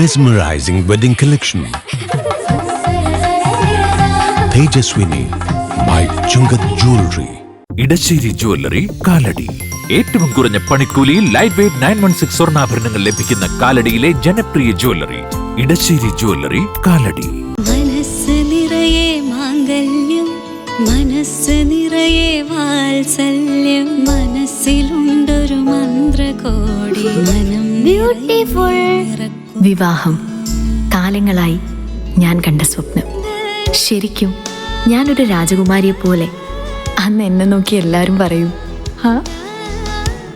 Mesmerizing wedding collection. Tejaswini by Chungat Jewelry. Edasseri jewellery Kalady. ഏറ്റവും കുറഞ്ഞ പണിക്കൂലിയിൽ ലൈറ്റ് വെയ്റ്റ് 916 സ്വർണ്ണാഭരണങ്ങൾ ലഭിക്കുന്ന കാലടിയിലെ ജനപ്രിയ ജ്വല്ലറി ഇടശ്ശേരി ജ്വല്ലറി കാലടി. മനസ്സ് നിറയെ മാംഗല്യം, മനസ്സ് നിറയെ വാത്സല്യം, മനസ്സിലുണ്ടൊരു മന്ത്രകോടി, മനം ബ്യൂട്ടിഫുൾ. വിവാഹം കാലങ്ങളായി ഞാൻ കണ്ട സ്വപ്നം. ശരിക്കും ഞാനൊരു രാജകുമാരിയെ പോലെ അന്ന് എന്നെ നോക്കി എല്ലാവരും പറയും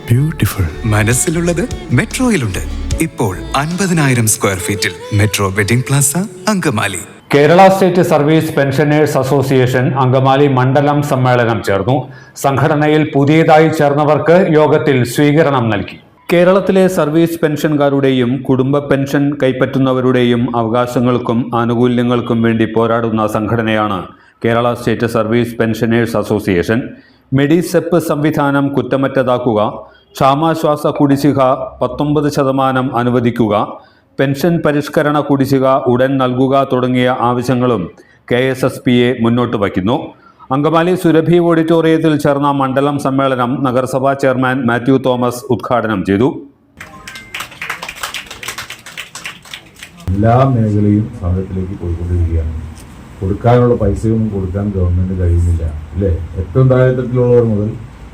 ബ്യൂട്ടിഫുൾ. മനസ്സിലുള്ളത് മെട്രോയിലുണ്ട്. ഇപ്പോൾ 50,000 സ്ക്വയർ ഫീറ്റിൽ Metro Wedding Plaza Angamaly. Kerala State Service Pensioners Association Angamaly മണ്ഡലം സമ്മേളനം ചേർന്നു. സംഘടനയിൽ പുതിയതായി ചേർന്നവർക്ക് യോഗത്തിൽ സ്വീകരണം നൽകി. കേരളത്തിലെ സർവീസ് പെൻഷൻകാരുടെയും കുടുംബ പെൻഷൻ കൈപ്പറ്റുന്നവരുടെയും അവകാശങ്ങൾക്കും ആനുകൂല്യങ്ങൾക്കും വേണ്ടി പോരാടുന്ന സംഘടനയാണ് Kerala State Service Pensioners association. MEDISEP സംവിധാനം കുറ്റമറ്റതാക്കുക, ക്ഷാമാശ്വാസ കുടിശ്ശിക 19% അനുവദിക്കുക, പെൻഷൻ പരിഷ്കരണ കുടിശ്ശിക ഉടൻ നൽകുക തുടങ്ങിയ ആവശ്യങ്ങളും KSSPA മുന്നോട്ട് വയ്ക്കുന്നു. അങ്കമാലി സുരഭി ഓഡിറ്റോറിയത്തിൽ ചേർന്ന മണ്ഡലം സമ്മേളനം നഗരസഭാ ചെയർമാൻ മാത്യു തോമസ് ഉദ്ഘാടനം ചെയ്തു. എല്ലാ മേഖലയും സമരത്തിലേക്ക് പോയിക്കൊണ്ടിരിക്കുകയാണ്. കൊടുക്കാനുള്ള പൈസയൊന്നും കൊടുക്കാൻ ഗവൺമെൻറ് കഴിയുന്നില്ല, അല്ലേ? ഏറ്റവും താഴെത്തട്ടിലുള്ളവർ മുതൽ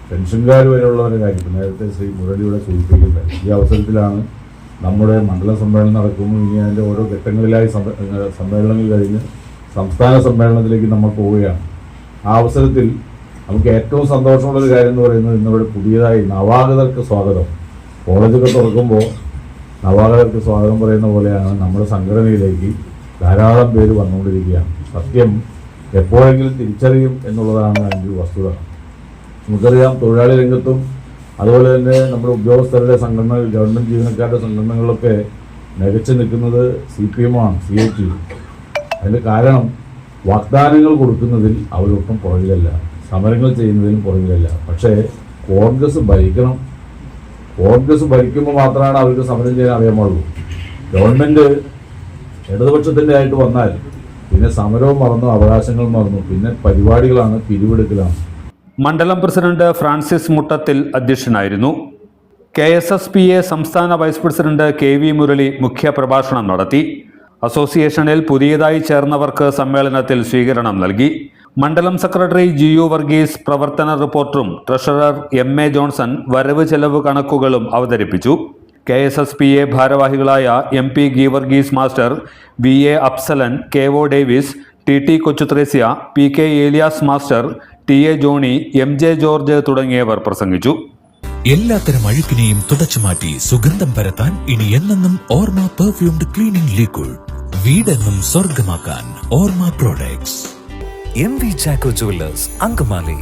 പെൻഷൻകാർ വരെയുള്ളവരുടെ കാര്യം നേരത്തെ ശ്രീ മുരളിയുടെ സൂചിപ്പിക്കുന്നത്. ഈ അവസരത്തിലാണ് നമ്മുടെ മണ്ഡല സമ്മേളനം നടക്കുന്നു. ഇനി അതിൻ്റെ ഓരോ ഘട്ടങ്ങളിലായി സമ്മേളനങ്ങൾ കഴിഞ്ഞ് സംസ്ഥാന സമ്മേളനത്തിലേക്ക് നമ്മൾ പോവുകയാണ്. ആ അവസരത്തിൽ നമുക്ക് ഏറ്റവും സന്തോഷമുള്ളൊരു കാര്യം എന്ന് പറയുന്നത് ഇന്നിവിടെ പുതിയതായി നവാഗതർക്ക് സ്വാഗതം. കോളേജൊക്കെ തുറക്കുമ്പോൾ നവാഗതർക്ക് സ്വാഗതം പറയുന്ന പോലെയാണ് നമ്മുടെ സംഘടനയിലേക്ക് ധാരാളം പേര് വന്നുകൊണ്ടിരിക്കുകയാണ്. സത്യം എപ്പോഴെങ്കിലും തിരിച്ചറിയും എന്നുള്ളതാണ് അതിൻ്റെ ഒരു വസ്തുത. നമുക്കറിയാം, തൊഴിലാളി രംഗത്തും അതുപോലെ തന്നെ നമ്മുടെ ഉദ്യോഗസ്ഥരുടെ സംഘടനകൾ, ഗവൺമെൻറ് ജീവനക്കാരുടെ സംഘടനകളിലൊക്കെ മികച്ചു നിൽക്കുന്നത് CPM ആണ്, CIT. അതിൻ്റെ കാരണം വാഗ്ദാനങ്ങൾ കൊടുക്കുന്നതിൽ അവരൊട്ടും പുറകിലല്ല, സമരങ്ങൾ ചെയ്യുന്നതിലും പുറകിലല്ല. പക്ഷേ കോൺഗ്രസ് ഭരിക്കണം. കോൺഗ്രസ് ഭരിക്കുമ്പോൾ മാത്രമാണ് അവർക്ക് സമരം ചെയ്യാൻ അറിയാമുള്ളൂ. ഗവൺമെൻറ് ഇടതുപക്ഷത്തിൻ്റെ ആയിട്ട് വന്നാൽ പിന്നെ സമരവും മറന്നു, അവകാശങ്ങൾ മറന്നു, പിന്നെ പരിപാടികളാണ്, പിരിവെടുക്കലാണ്. മണ്ഡലം പ്രസിഡന്റ് ഫ്രാൻസിസ് മുട്ടത്തിൽ അധ്യക്ഷനായിരുന്നു. KSSPA സംസ്ഥാന വൈസ് പ്രസിഡന്റ് KV മുരളി മുഖ്യപ്രഭാഷണം നടത്തി. അസോസിയേഷനിൽ പുതിയതായി ചേർന്നവർക്ക് സമ്മേളനത്തിൽ സ്വീകരണം നൽകി. മണ്ഡലം സെക്രട്ടറി GU വർഗീസ് പ്രവർത്തന റിപ്പോർട്ടും ട്രഷറർ MA ജോൺസൺ വരവ് ചെലവ് കണക്കുകളും അവതരിപ്പിച്ചു. KSSPA ഭാരവാഹികളായ MP Geevarghese master, VA Afsalan, KO Davis, TT Kochuthresia, PK Elias master, TA Johnny, MJ George തുടങ്ങിയവർ പ്രസംഗിച്ചു. എല്ലാത്തരം അഴുക്കിനെയും തുടച്ചുമാറ്റി സുഗന്ധം പരത്താൻ ഇനി എന്നെന്നും ഓർമ്മ പെർഫ്യൂംഡ് ക്ലീനിംഗ് ലിക്വിഡ്. വീടെന്നും സ്വർഗമാക്കാൻ ഓർമ്മ products. MV Chacko jewellers Angamaly.